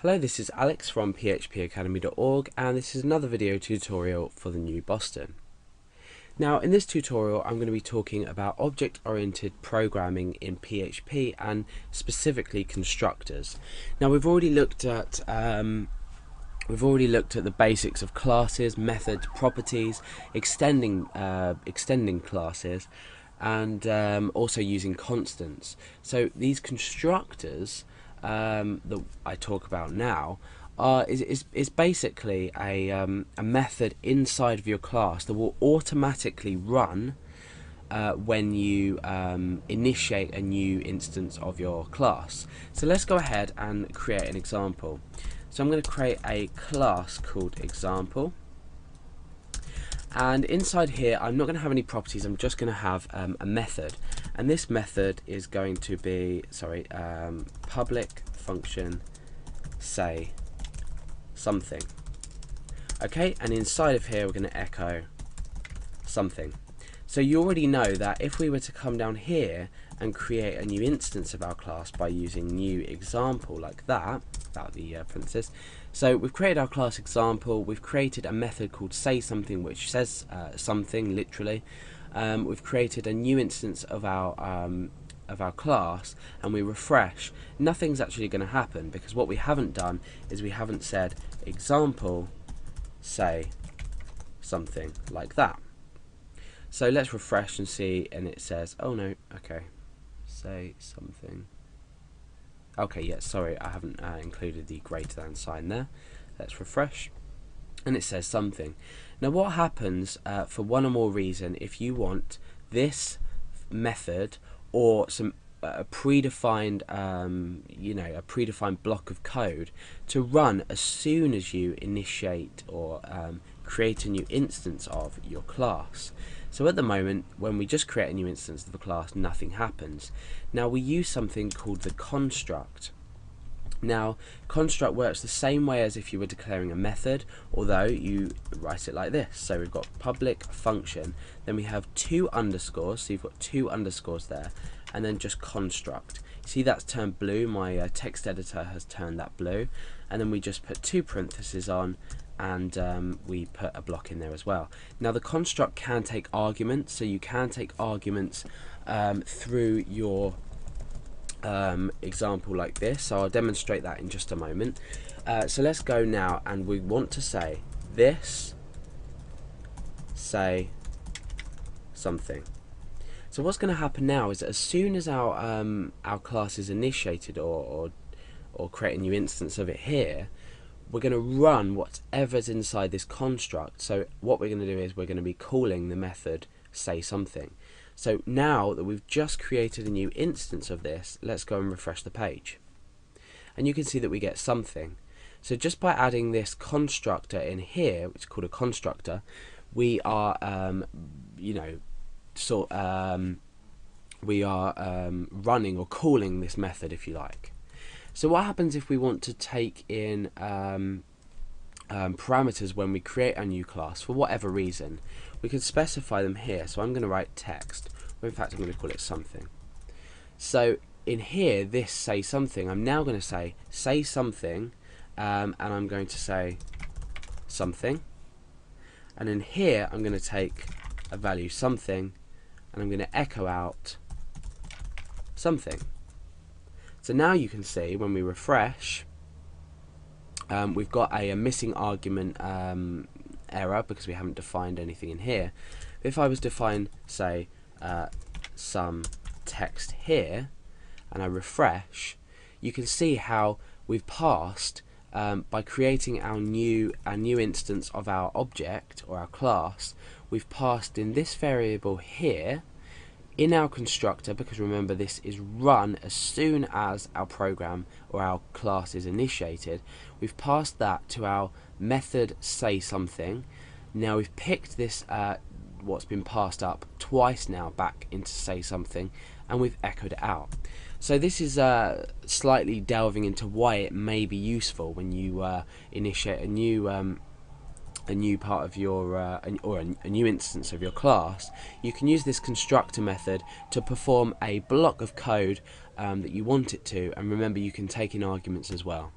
Hello, this is Alex from phpacademy.org, and this is another video tutorial for the new Boston. Now, in this tutorial I'm going to be talking about object-oriented programming in PHP and specifically constructors. Now, we've already looked at the basics of classes, methods, properties, extending classes, and also using constants. So these constructors that I talk about now is basically a method inside of your class that will automatically run when you initiate a new instance of your class. So let's go ahead and create an example. So I'm going to create a class called example, and inside here I'm not going to have any properties. I'm just going to have a method, and this method is going to be public function say something. Okay, and inside of here we're going to echo something. So you already know that if we were to come down here and create a new instance of our class by using new example like that, without the parenthesis. So we've created our class example, we've created a method called say something which says something literally. We've created a new instance of our class, and we refresh. Nothing's actually going to happen because what we haven't done is we haven't said example say something like that. So let's refresh and see, and it says, oh no, okay, say something. Okay, yeah, sorry, I haven't included the greater than sign there. Let's refresh, and it says something. Now what happens for one or more reason if you want this method or some predefined a predefined block of code to run as soon as you initiate or create a new instance of your class? So at the moment, when we just create a new instance of a class, nothing happens. Now we use something called the construct. Now, construct works the same way as if you were declaring a method, although you write it like this. So we've got public function, then we have two underscores, so you've got two underscores there, and then just construct. See, that's turned blue. My text editor has turned that blue, and then we just put two parentheses on, and we put a block in there as well. Now the construct can take arguments, so you can take arguments through your example like this. So I'll demonstrate that in just a moment. So let's go now, and we want to say this say something. So what's going to happen now is that as soon as our class is initiated or create a new instance of it here, we're going to run whatever's inside this construct. So what we're going to do is we're going to be calling the method say something. So now that we've just created a new instance of this, let's go and refresh the page, and you can see that we get something. So just by adding this constructor in here, which is called a constructor, we are running or calling this method, if you like. So what happens if we want to take in parameters when we create a new class for whatever reason? We can specify them here. So I'm going to write text, or in fact I'm going to call it something. So in here, this say something, I'm now going to say something, and I'm going to say something, and in here I'm going to take a value something, and I'm going to echo out something. So now you can see when we refresh, we've got a missing argument error because we haven't defined anything in here. If I was to define, say, some text here, and I refresh, you can see how we've passed by creating our new instance of our object or our class. We've passed in this variable here in our constructor, because remember this is run as soon as our program or our class is initiated. We've passed that to our method say something. Now we've picked this what's been passed up twice now back into say something, and we've echoed it out. So this is slightly delving into why it may be useful when you initiate a new part of your a new instance of your class. You can use this constructor method to perform a block of code that you want it to, and remember you can take in arguments as well.